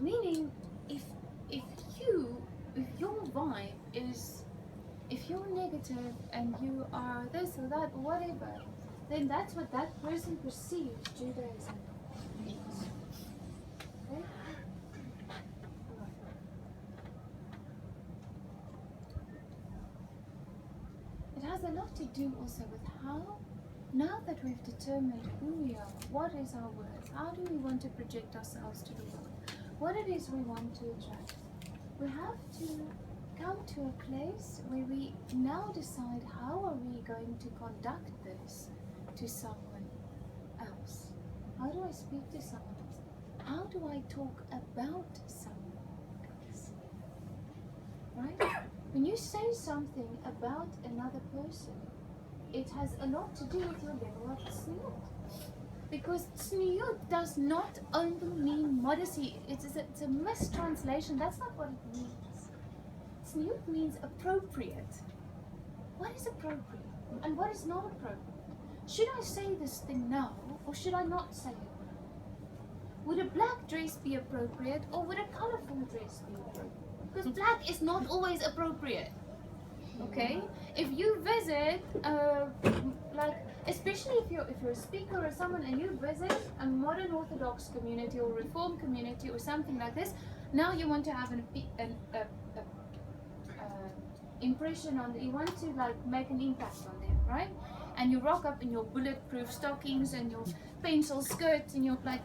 Meaning, if if you if your vibe is, if you're negative and you are this or that or whatever, then that's what that person perceives Judaism is. Okay? It has a lot to do also with how, now that we've determined who we are, what is our worth, how do we want to project ourselves to the world, what it is we want to attract, we have to come to a place where we now decide how are we going to conduct this to someone else. How do I speak to someone else? How do I talk about someone else? Right? When you say something about another person, it has a lot to do with your level of tzniut. Because tzniut does not only mean modesty. It's a mistranslation. That's not what it means. Tzniut means appropriate. What is appropriate and what is not appropriate? Should I say this thing now or should I not say it now? Would a black dress be appropriate or would a colorful dress be appropriate? Because black is not always appropriate. Okay? If you visit, like, especially if you're a speaker or someone and you visit a modern Orthodox community or Reform community or something like this, now you want to have an impression on, you want to like make an impact on them, right? And you rock up in your bulletproof stockings and your pencil skirts and you're like,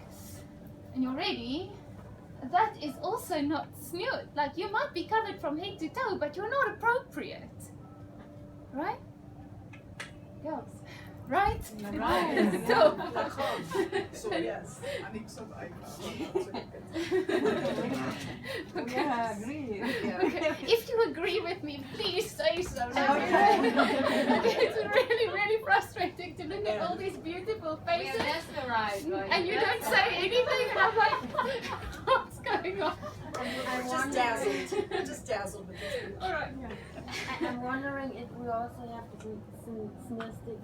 and you're ready. That is also not tzniut. Like, you might be covered from head to toe, but you're not appropriate, right? Girls, right? Right. So yes, I need some Yeah, I agree. Okay. If you agree with me, please say so. Okay. It's really, really frustrating to look at all these beautiful faces and you don't say anything, and I'm like, what's going on? Just dazzled. Just dazzled with this. All right. I'm wondering if we also have to be cynistic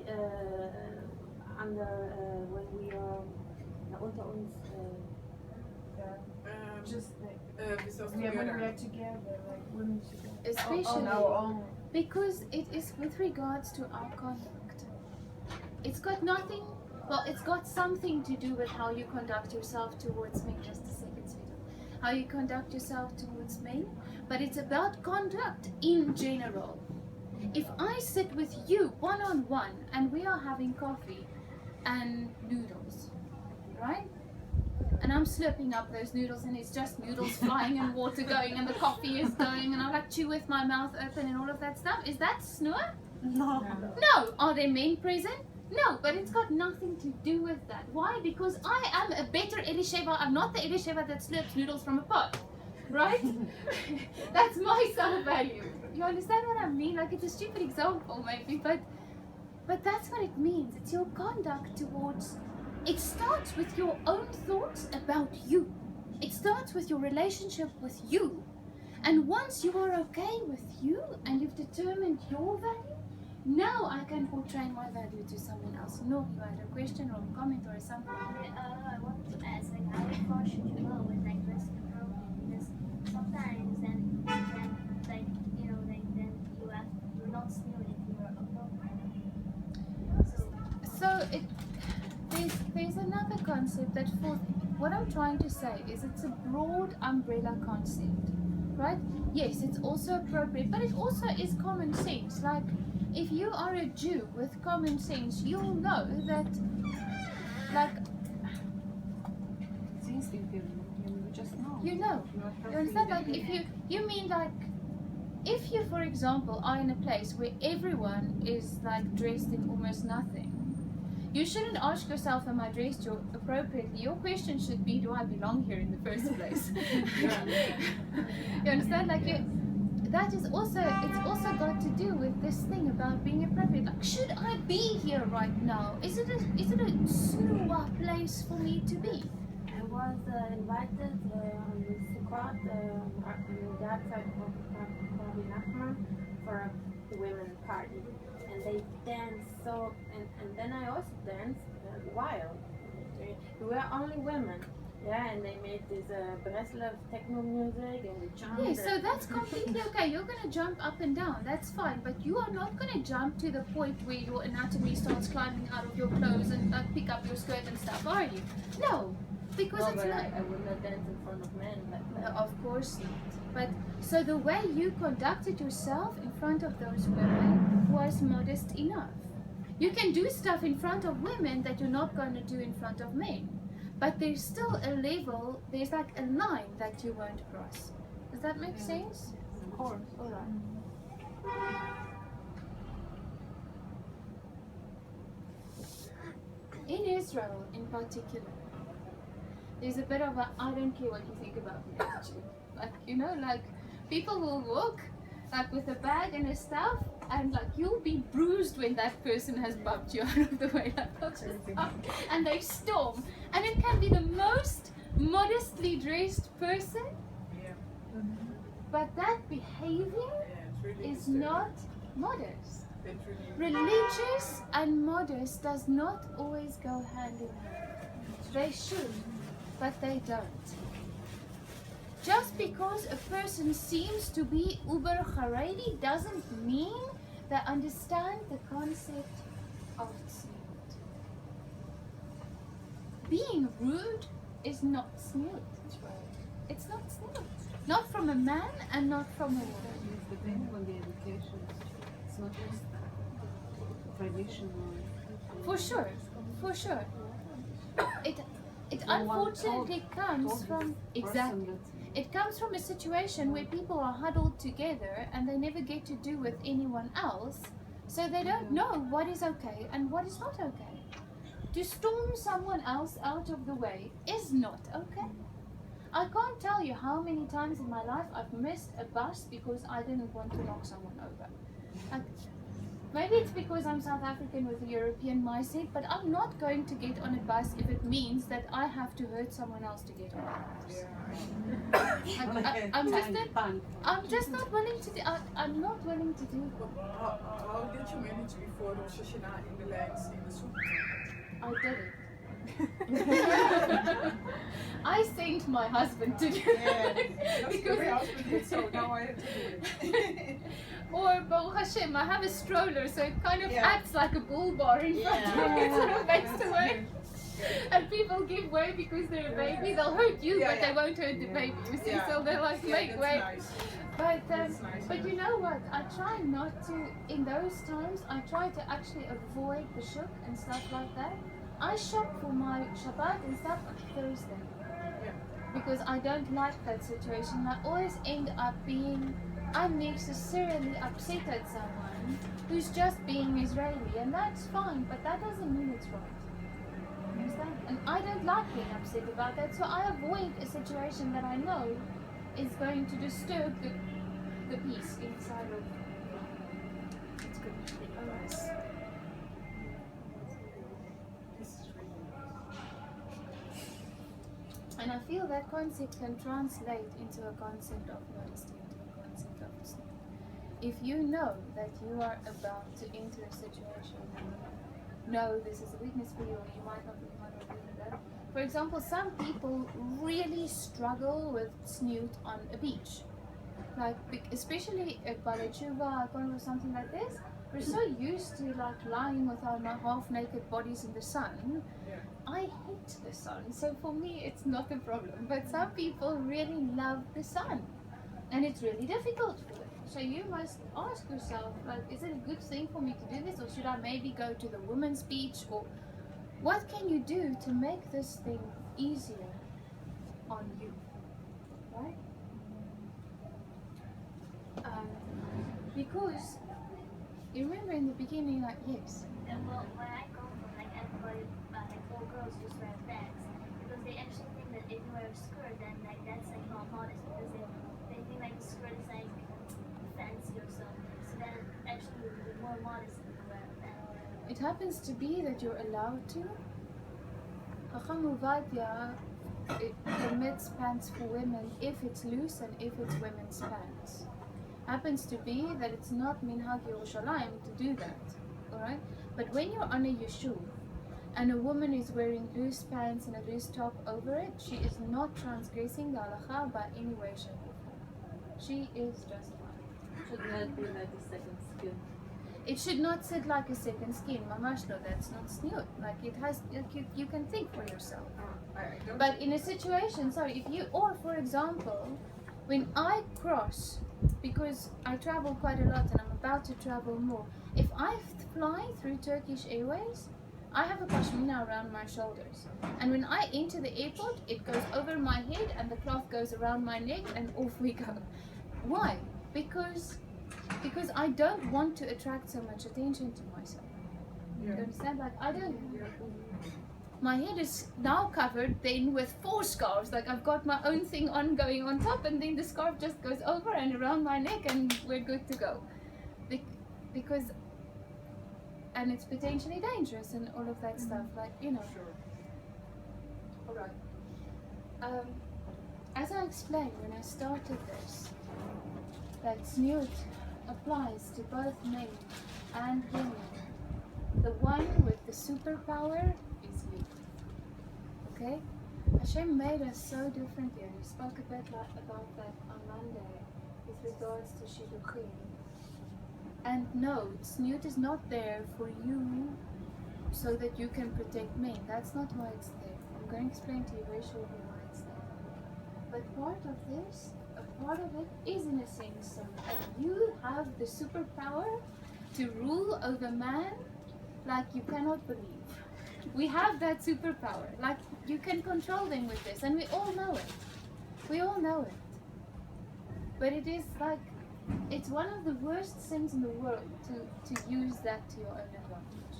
under when we are unter uns. Just like, When when we are together, like women together. Especially On our own. because it is with regards to our conduct. It's got nothing, well, it's got something to do with how you conduct yourself towards men. Just a second, sweetheart. How you conduct yourself towards men, but it's about conduct in general. If I sit with you one-on-one and we are having coffee and noodles, right? And I'm slurping up those noodles and it's just noodles flying and water going and the coffee is going and I like chew with my mouth open and all of that stuff. Is that snur? No. No. Are there men present? No, but it's got nothing to do with that. Why? Because I am a better Elisheva. I'm not the Elisheva that slurps noodles from a pot. Right? That's my self-value. You understand what I mean? Like, it's a stupid example maybe, but that's what it means. It's your conduct towards, it starts with your own thoughts about you. It starts with your relationship with you. And once you are okay with you and you've determined your value, now I can portray my value to someone else. No, you had a question or a comment or something. I wanted to ask, like, how far should you go with like dressing appropriately? Because sometimes then like, you know, like then you're not still if you're appropriate. So there's another concept that, for what I'm trying to say is, it's a broad umbrella concept, right? Yes, it's also appropriate, but it also is common sense. Like, if you are a Jew with common sense, you'll know that, like, It's instinctive. You just know. you know. You understand? Like, if you mean like, if you, for example, are in a place where everyone is like dressed in almost nothing, you shouldn't ask yourself, am I dressed appropriately? Your question should be, do I belong here in the first place? You understand? Like, that is also, it's also got to do with this thing about being appropriate. Like, should I be here right now? Is it a snua place for me to be? I was invited on the Sukkot on the dark side of Rabbi Nachman for a women party. And they danced so, and then I also danced wild. We were only women. Yeah, and they made this Breslov techno music and they chant. Yeah, so that's completely okay. You're gonna jump up and down, that's fine, but you are not gonna jump to the point where your anatomy starts climbing out of your clothes and pick up your skirt and stuff, are you? No, because No, it's but not. I would not dance in front of men like that. Of course not. But so the way you conducted yourself in front of those women was modest enough. You can do stuff in front of women that you're not going to do in front of men. But there's still a level, there's like a line that you won't cross. Does that make sense? Of course. Alright. In Israel in particular, there's a bit of a I don't care what you think about me attitude. Like, you know, like people will walk like with a bag and a stuff and like you'll be bruised when that person has bumped you out of the way, like they'll just up and they storm. And it can be the most modestly dressed person, but that behavior is not modest. Religious and modest does not always go hand in hand. They should, but they don't. Just because a person seems to be uber Haredi doesn't mean they understand the concept of tzniut. Being rude is not tzniut. It's not tzniut. Not from a man and not from a woman. It's depending on the education. It's not just traditional. For sure, for sure. It For one unfortunately comes told from this exactly. person It comes from a situation where people are huddled together and they never get to do with anyone else, so they don't know what is okay and what is not okay. To storm someone else out of the way is not okay. I can't tell you how many times in my life I've missed a bus because I didn't want to knock someone over. Like, maybe it's because I'm South African with a European mindset, but I'm not going to get on a bus if it means that I have to hurt someone else to get on a bus. I'm just not willing to do. I'm not willing to do that. How did you manage before Rosh Hashanah in the lands in the soup? I did it. I sent my husband to do it. Because So now I have to do it. or Baruch Hashem, I have a stroller, so it kind of Yeah. acts like a bull bar in front of me. It sort of makes the way. And people give way because they're a baby. They'll hurt you, Yeah, but they yeah. won't hurt the baby. You see, Yeah. so they're like, make that's way. nice. But That's nice. but you know what? I try not to. In those times, I try to actually avoid the shuk and stuff like that. I shop for my Shabbat and stuff on Thursday because I don't like that situation. I always end up being unnecessarily upset at someone who's just being Israeli, and that's fine. But that doesn't mean it's right. You understand? And I don't like being upset about that, so I avoid a situation that I know is going to disturb the peace inside of. It's good. Alright. This is really nice. And I feel that concept can translate into a concept of modesty, into a concept of tzniut. If you know that you are about to enter a situation and you know this is a weakness for you, or you might not be with that. For example, some people really struggle with tzniut on a beach. Like, especially at Balei Tshuva or something like this, we're so used to like lying with our half-naked bodies in the sun. I hate the sun, so for me it's not a problem. But some people really love the sun, and it's really difficult for them. So you must ask yourself, like, is it a good thing for me to do this, or should I maybe go to the women's beach, or what can you do to make this thing easier on you, right? Because you remember in the beginning, like, yes. Well, when I go from like everybody, like all girls just wear bags because they actually think that if you wear a skirt, then like that's like not modest because they think like the skirt is like fancy or something. So then actually you're more modest if you wear a bag. It happens to be that you're allowed to. Chacham Ovadia, it permits pants for women if it's loose and if it's women's pants. Happens to be that it's not Minhag Yerushalayim to do that, alright? But when you're on a yeshuv and a woman is wearing loose pants and a loose top over it, she is not transgressing the halakha by any way, shape, or form. She is just fine. Should not be like a second skin. It should not sit like a second skin. Mamash, no, that's not snoot. Like it has, you can think for yourself. I don't. But in a situation, sorry, if you, or for example, when I cross, because I travel quite a lot and I'm about to travel more, if I fly through Turkish Airways, I have a pashmina around my shoulders. And when I enter the airport, it goes over my head and the cloth goes around my neck and off we go. Why? Because I don't want to attract so much attention to myself. You understand? Like I don't. My head is now covered then with 4 scarves. Like I've got my own thing on going on top, and then the scarf just goes over and around my neck, and we're good to go. Because, and it's potentially dangerous and all of that stuff. Like Sure. All right. As I explained when I started this, that snoot applies to both men and women. The one with the superpower is you. Okay? Hashem made us so different here. He spoke a bit about that on Monday with regards to Shidduchim. And no, snoot is not there for you so that you can protect men. That's not why it's there. I'm going to explain to you very shortly why it's there. But part of this, a part of it is in a sense so that you have the superpower to rule over man like you cannot believe. We have that superpower. Like you can control them with this, and we all know it. We all know it. But it is like, it's one of the worst things in the world to use that to your own advantage.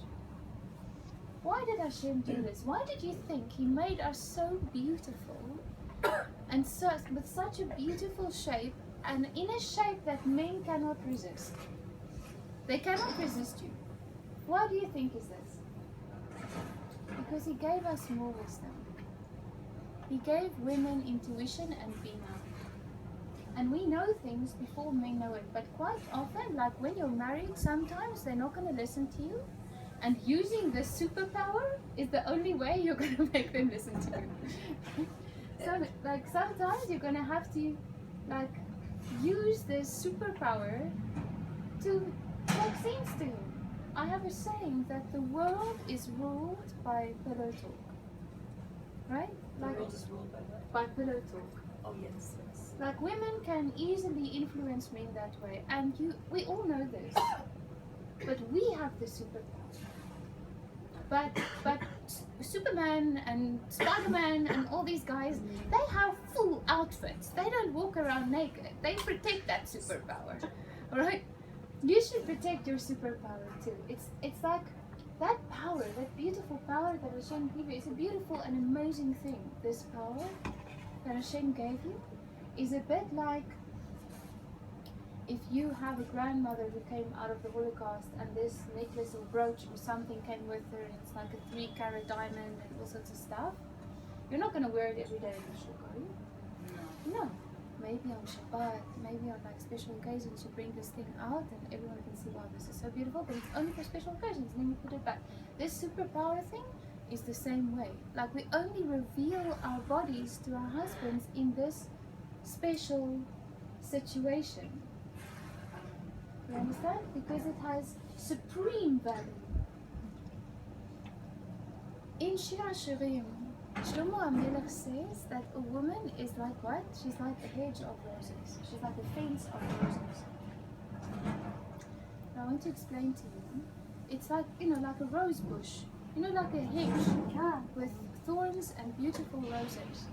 Why did Hashem do this? Why did you think He made us so beautiful and so, with such a beautiful shape, and in a shape that men cannot resist? They cannot resist you. Why do you think is this? Because He gave us more wisdom. He gave women intuition and female. And we know things before men know it. But quite often, like when you're married, sometimes they're not going to listen to you. And using the superpower is the only way you're going to make them listen to you. So, like, sometimes you're going to have to, like, use this superpower to make sense to him. I have a saying that the world is ruled by pillow talk. Right? Like, Just ruled by what? by pillow talk. Oh yes, yes. Like women can easily influence men that way, and we all know this. But we have the superpower. But Superman and Spider-Man and all these guys, they have full outfits. They don't walk around naked. They protect that superpower. Alright? You should protect your superpower too. It's like that power, that beautiful power that Hashem gave you. It's a beautiful and amazing thing. This power that Hashem gave you is a bit like if you have a grandmother who came out of the Holocaust and this necklace or brooch or something came with her, and it's like a 3-carat diamond and all sorts of stuff. You're not going to wear it every day in the shul, are you? No. Maybe on Shabbat, maybe on like special occasions you bring this thing out and everyone can see, wow, this is so beautiful, but it's only for special occasions, and then you put it back. This superpower thing is the same way. Like we only reveal our bodies to our husbands in this special situation. You understand? Because it has supreme value. In Shir HaShirim, Shlomo HaMelech says that a woman is like what? She's like a hedge of roses. She's like a fence of roses. Now I want to explain to you. It's like, like a rose bush. Like a hedge with thorns and beautiful roses.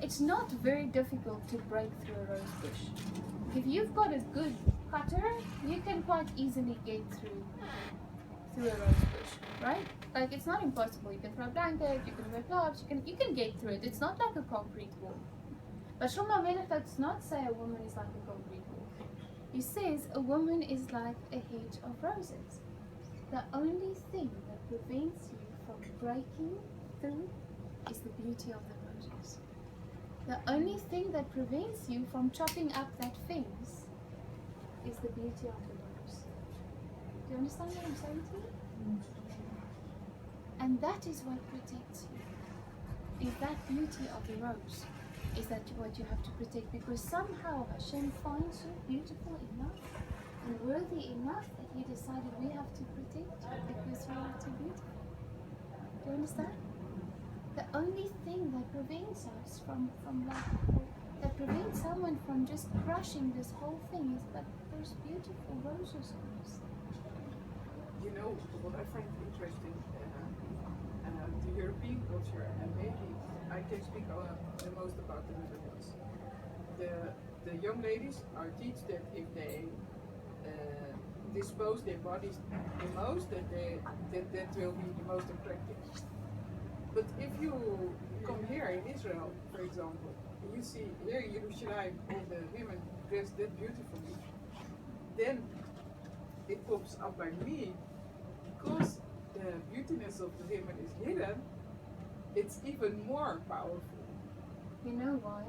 It's not very difficult to break through a rose bush. If you've got a good cutter, you can quite easily get through a rose bush, right? Like it's not impossible. You can throw a blanket, you can wear gloves, you can get through it. It's not like a concrete wall. But Shlomo HaMelech does not say a woman is like a concrete wall. He says a woman is like a hedge of roses. The only thing that prevents you from breaking through is the beauty of the roses. The only thing that prevents you from chopping up that fence is the beauty of the rose. Do you understand what I'm saying to you? And that is what protects you. Is that beauty of the rose. Is that what you have to protect? Because somehow Hashem finds you beautiful enough and worthy enough that He decided we have to protect you because you are too beautiful. Do you understand? The only thing that prevents us from that prevents someone from just crushing this whole thing is that there's beautiful roses on us. You know what I find interesting, the European culture, and maybe I can speak the most about the Middle East. The young ladies are taught that if they dispose their bodies the most, that will be the most attractive. But if you come here in Israel, for example, and you see here in Yerushalayim all the women dressed that beautifully, then it pops up by me, because the beautiness of the women is hidden, it's even more powerful. You know why?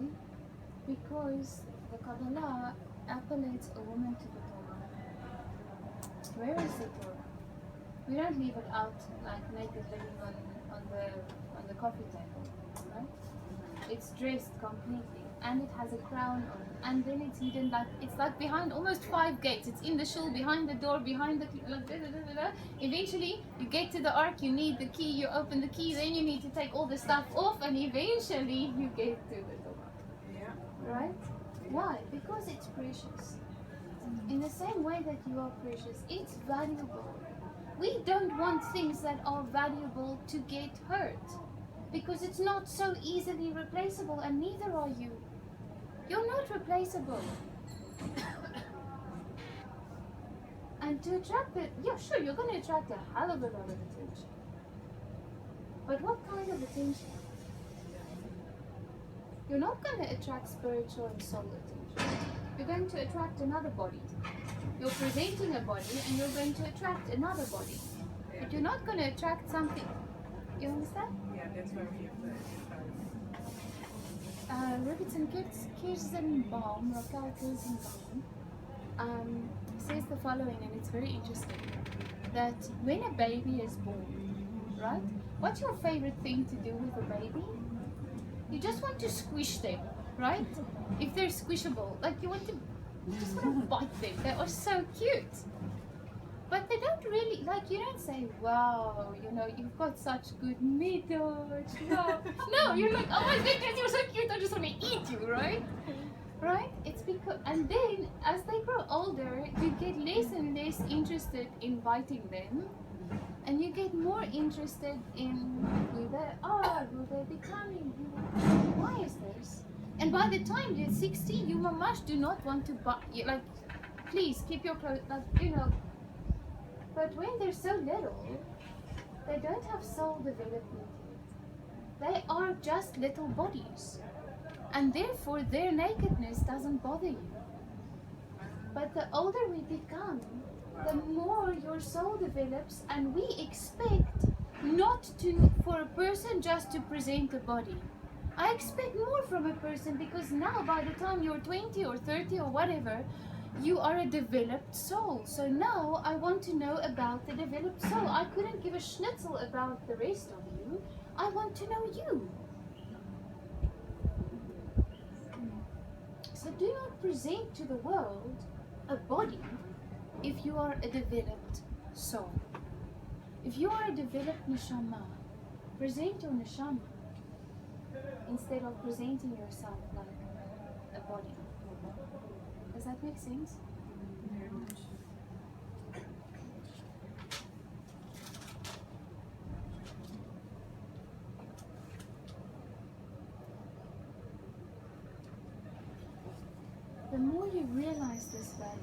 Because the Kabbalah appellates a woman to the Torah. Where is the Torah? We don't leave it out like naked living on the coffee table, right? It's dressed completely, and it has a crown on, and then it's hidden it's like behind almost 5 gates. It's in the shul, behind the door, behind the Eventually, you get to the ark. You need the key. You open the key. Then you need to take all the stuff off, and eventually you get to the door. Yeah. Right? Why? Because it's precious. In the same way that you are precious, it's valuable. We don't want things that are valuable to get hurt, because it's not so easily replaceable, and neither are you. You're not replaceable. And to attract it, yeah, sure, you're going to attract a hell of a lot of attention. But what kind of attention? You're not going to attract spiritual and soul attention. You're going to attract another body. You're presenting a body and you're going to attract another body. But you're not going to attract something. You understand? Yeah, that's why we have Robertson Kirstenbaum, Raquel Kirstenbaum, says the following, and it's very interesting, that when a baby is born, right, what's your favorite thing to do with a baby? You just want to squish them, right? If they're squishable, like you just want to bite them. They are so cute. But they don't really, like, you don't say, wow, you know, you've got such good meat. No, you're like, oh my goodness, you're so cute, I just want to eat you, right? Right? It's because, and then as they grow older, you get less and less interested in biting them, and you get more interested in who they are, who they're becoming. Why is this? And by the time you're 60, you mamash do not want to bite, like, please keep your clothes, like, you know. But when they're so little, they don't have soul development yet. They are just little bodies. And therefore their nakedness doesn't bother you. But the older we become, the more your soul develops, and we expect not for a person just to present a body. I expect more from a person, because now by the time you're 20 or 30 or whatever, you are a developed soul. So now I want to know about the developed soul. I couldn't give a schnitzel about the rest of you. I want to know you. So do not present to the world a body if you are a developed soul. If you are a developed neshama, present your neshama instead of presenting yourself like a body. Does that make sense? Very much. The more you realize this value,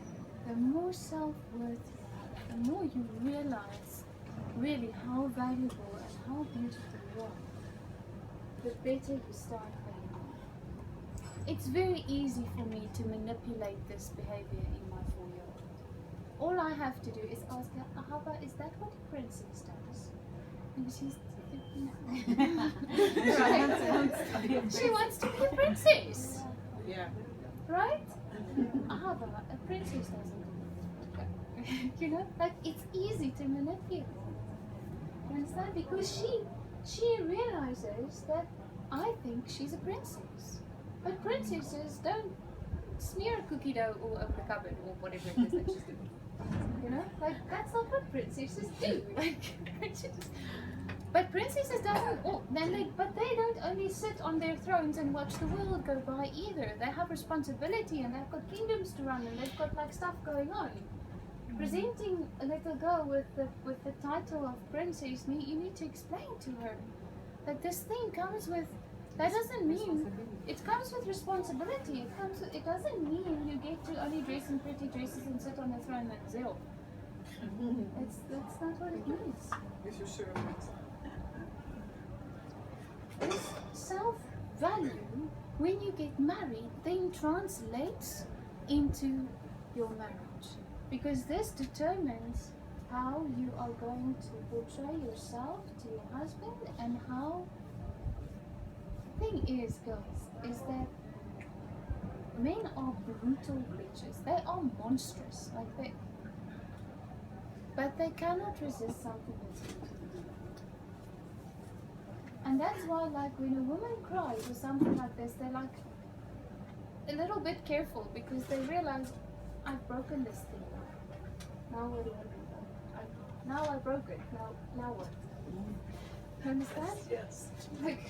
the more self-worth you have, the more you realize really how valuable and how beautiful you are, the better you start valuing. It's very easy for me to manipulate this behavior in my 4-year-old. All I have to do is ask her, Ahava, is that what a princess does? And she's, right? She wants to be a princess, Yeah. right? Ahava, a princess doesn't do that. You know, like, it's easy to manipulate. You understand? Because she realizes that I think she's a princess. But princesses don't smear cookie dough all over the cupboard or whatever it is that she's doing. You know? Like, that's not what princesses do. Like, but princesses doesn't. But they don't only sit on their thrones and watch the world go by either. They have responsibility and they've got kingdoms to run and they've got like stuff going on. Presenting a little girl with the title of princess, you need to explain to her that this thing comes with. That doesn't mean it comes with responsibility. It doesn't mean you get to only dress in pretty dresses and sit on a throne and zero. That's not what it means. Is your servant. This self-value, when you get married, then translates into your marriage. Because this determines how you are going to portray yourself to your husband and how. The thing is, guys, is that men are brutal creatures. They are monstrous. But they cannot resist something that's good. And that's why, like, when a woman cries or something like this, they're like a little bit careful because they realize, I've broken this thing. Now what do I do? Now I broke it. Now what? You understand? Yes. Like,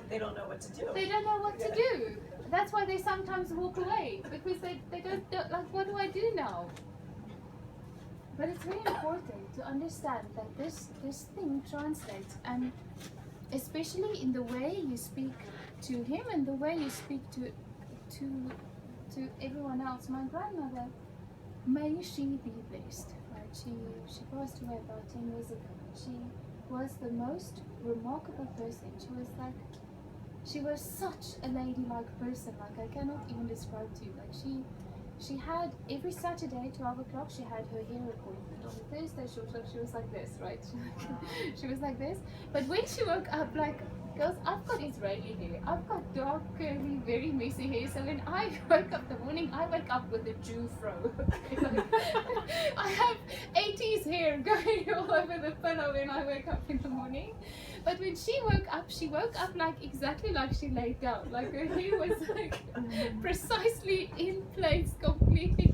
They don't know what to do. they don't know what to do. That's why they sometimes walk away because they don't like, what do I do now? But it's very important to understand that this thing translates, and especially in the way you speak to him and the way you speak to everyone else. My grandmother, may she be blessed, right? She passed away about 10 years ago. She was the most remarkable person. She was such a ladylike person. Like, I cannot even describe to you. Like, she had every Saturday 12 o'clock she had her hair appointment. On Thursday she was like this, right? She was like this. But when she woke up, like, girls, I've got Israeli hair. I've got dark, curly, very messy hair. So when I woke up the morning, I wake up with a Jew fro. I have 80s hair going all over the pillow when I wake up in the morning. But when she woke up like exactly like she laid down. Like, her hair was like precisely in place, completely.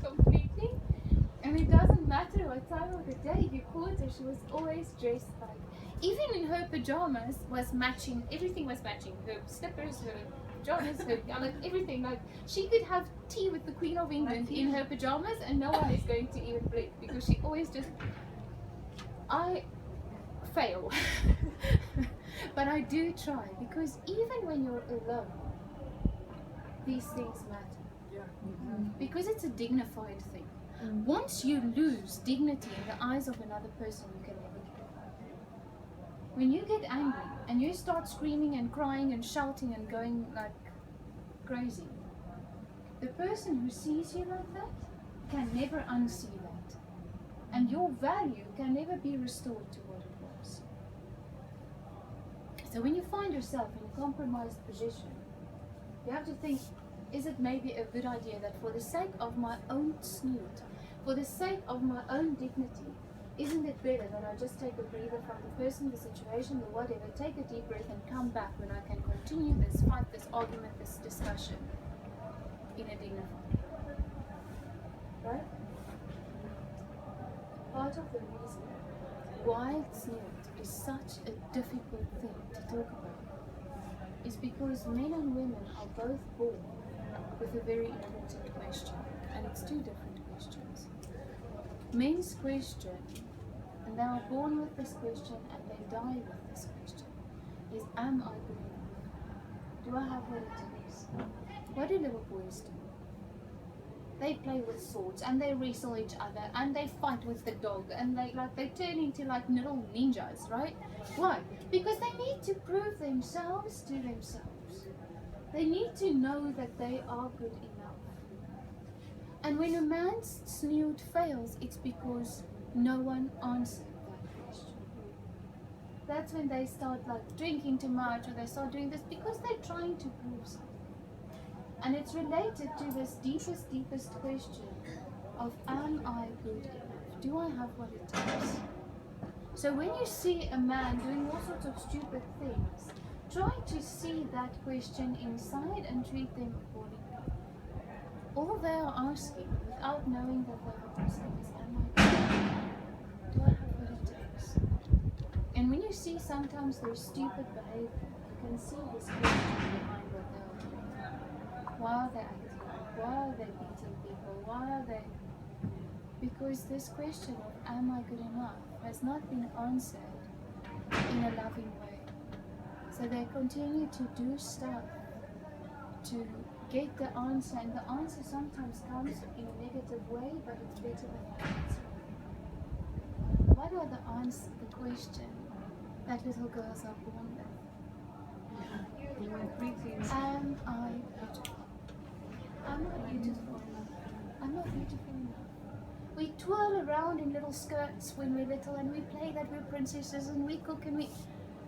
And it doesn't matter what time of the day you caught her, she was always dressed like. Even in her pajamas was matching. Everything was matching. Her slippers, her pajamas, her like everything. Like, she could have tea with the Queen of England in her pajamas, and no one is going to even blink because she always just. I fail, but I do try, because even when you're alone, these things matter. Yeah. Because it's a dignified thing. Once you lose dignity in the eyes of another person, you can never get it back. When you get angry and you start screaming and crying and shouting and going like crazy, the person who sees you like that can never unsee that. And your value can never be restored to what it was. So when you find yourself in a compromised position, you have to think, is it maybe a good idea that for the sake of my own snoot, for the sake of my own dignity, isn't it better that I just take a breather from the person, the situation, the whatever, take a deep breath and come back when I can continue this fight, this argument, this discussion in a dignified way. Right? Part of the reason why snoot is such a difficult thing to talk about is because men and women are both born with a very important question, and it's two different questions. Men's question, and they are born with this question and they die with this question, is, am I good enough? Do I have what it takes? What do little boys do? They play with swords and they wrestle each other and they fight with the dog and they turn into like little ninjas, right? Why? Because they need to prove themselves to themselves. They need to know that they are good enough. And when a man's snoot fails, it's because no one answered that question. That's when they start like drinking too much, or they start doing this because they're trying to prove something. And it's related to this deepest question of, am I good enough? Do I have what it takes? So when you see a man doing all sorts of stupid things, try to see that question inside and treat them accordingly. All they are asking, without knowing that they are asking, is, am I good enough? Do I have what it takes? And when you see sometimes their stupid behavior, you can see this question behind what they are doing. Why are they acting like? Why are they beating people? Why are they... Because this question of am I good enough has not been answered in a loving way. So they continue to do stuff to get the answer, and the answer sometimes comes in a negative way, but it's better than the answer. What are the answers, the question that little girls are born with? Am I beautiful? I'm not beautiful enough. I'm not beautiful enough. We twirl around in little skirts when we're little, and we play that we're princesses, and we cook, and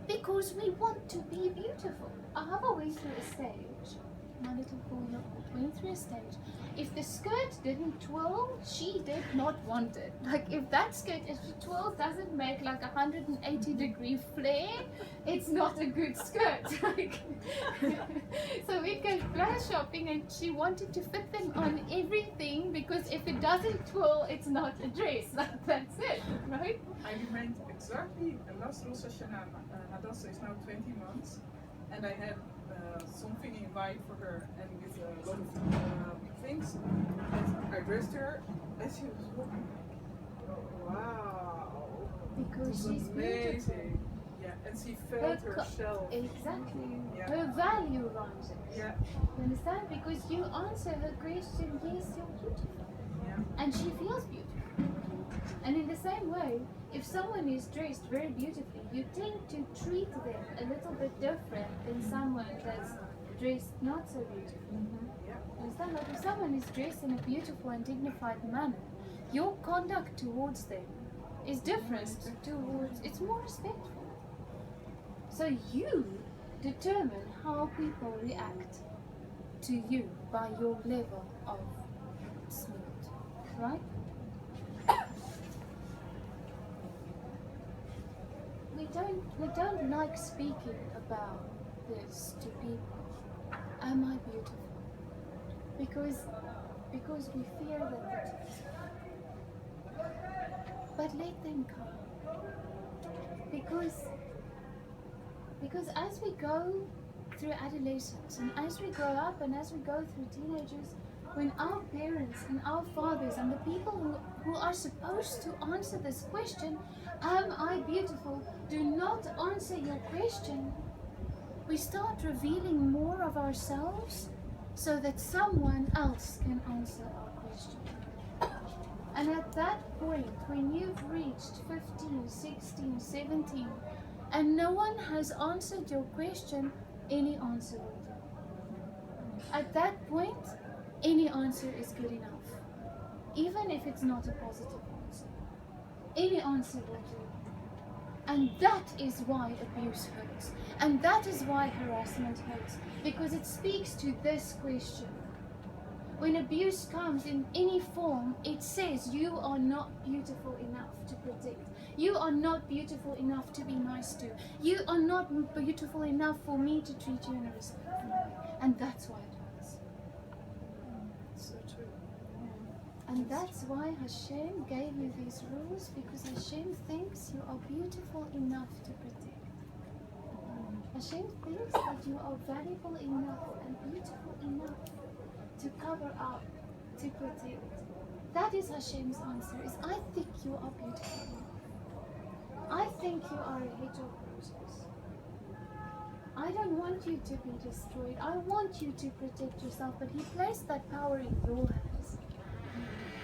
because we want to be beautiful. Ahava went through a stage. My little 4-year-old went through a stage. If the skirt didn't twirl, she did not want it. Like if that skirt, if the twirl doesn't make like 180-degree flare, it's not a good skirt. Like, so we'd go glass shopping, and she wanted to fit them on everything, because if it doesn't twirl, it's not a dress. That's it, right? I remained exactly last Rosh Hashanah. Hadassah is now 20 months, and I had something in mind for her, and with a lot of things. And I dressed her as she was walking. Oh, wow! Because It was she's amazing. beautiful. Yeah, and she felt Her herself. Exactly. Yeah. Her value rises. Yeah, You understand? Because you answer her question, yes, you're beautiful. yeah. And she feels beautiful. And in the same way, if someone is dressed very beautifully, you tend to treat them a little bit different than someone that's dressed not so beautifully. Yeah. Understand? Like if someone is dressed in a beautiful and dignified manner, your conduct towards them is different towards, it's more respectful. So you determine how people react to you by your level of smooth, right? We don't like speaking about this to people. Am I beautiful? Because we fear that it is. But let them come. Because as we go through adolescence, and as we grow up, and as we go through teenagers, when our parents and our fathers and the people who are supposed to answer this question, am I beautiful, do not answer your question, we start revealing more of ourselves so that someone else can answer our question. And at that point, when you've reached 15, 16, 17, and no one has answered your question, any answer will do. At that point, any answer is good enough, even if it's not a positive answer. Any answer will do. And that is why abuse hurts. And that is why harassment hurts, because it speaks to this question. When abuse comes in any form, it says you are not beautiful enough to protect. You are not beautiful enough to be nice to. You are not beautiful enough for me to treat you in a respectful way. And that's why it hurts. So true. And that's why Hashem gave you these rules, because Hashem thinks you are beautiful enough to protect. Hashem thinks that you are valuable enough and beautiful enough to cover up, to protect. That is Hashem's answer, is I think you are beautiful enough. I think you are a hedge of roses. I don't want you to be destroyed. I want you to protect yourself, but He placed that power in your hands.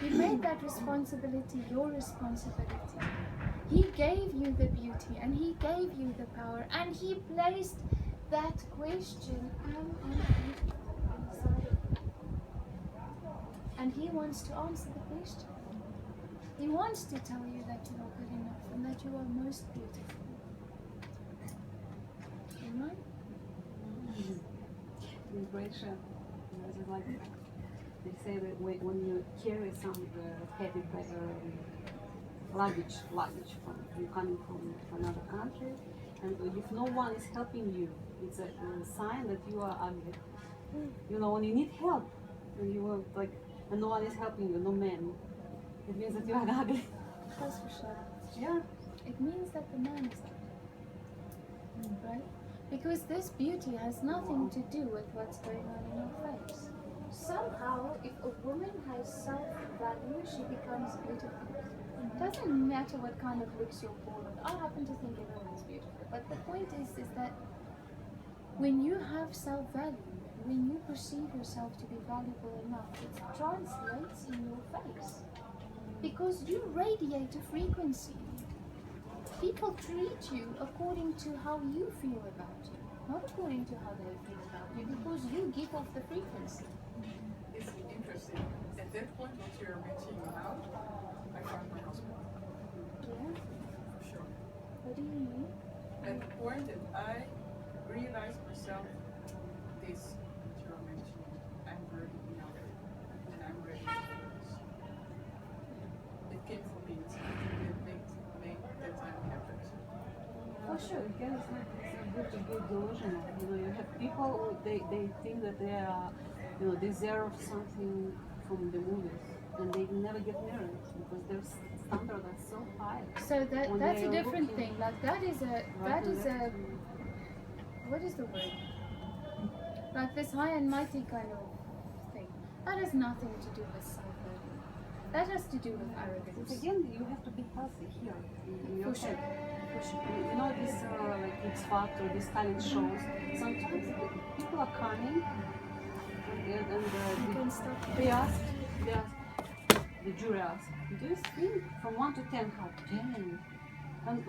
He made that responsibility your responsibility. He gave you the beauty, and He gave you the power, and He placed that question, am I beautiful, inside of you? And He wants to answer the question. He wants to tell you that you are good enough and that you are most beautiful. Right? Vibration. It's like they say that when you carry some heavy luggage from you coming from another country, and if no one is helping you, it's a sign that you are ugly. You know, when you need help, and you are like, and no one is helping you, no man, it means that you are ugly. That's for sure. Yeah. It means that the man is ugly. Right? Because this beauty has nothing to do with what's going on in your face. Somehow, if a woman has self-value, she becomes beautiful. Doesn't matter what kind of looks you're born with. I happen to think everyone's beautiful. But the point is that when you have self-value, when you perceive yourself to be valuable enough, it translates in your face. Because you radiate a frequency. People treat you according to how you feel about you, not according to how they feel about you, because you give off the frequency. It's interesting. At that point, what you're mentioning now, I found my husband. Yeah? For sure. What do you mean? At the point that I realized myself, this that you're mentioning, I'm worthy enough, and I'm ready for this. It came from me. It made that time happen. For sure. Again, it's a good delusional. You know, you have people who they think that they are, you know, deserve something from the movies, and they never get married because their standard are so high. So When that's they a are different looking thing. Like that is a what is the word? Like this high and mighty kind of thing. That has nothing to do with self-value. That has to do with It's arrogance. again, you have to be healthy here in your For sure. head. You know, this like X Factor, these talent shows. Sometimes people are coming and You can stop. they ask, the jury asks, do you think from 1 to 10 how 10? And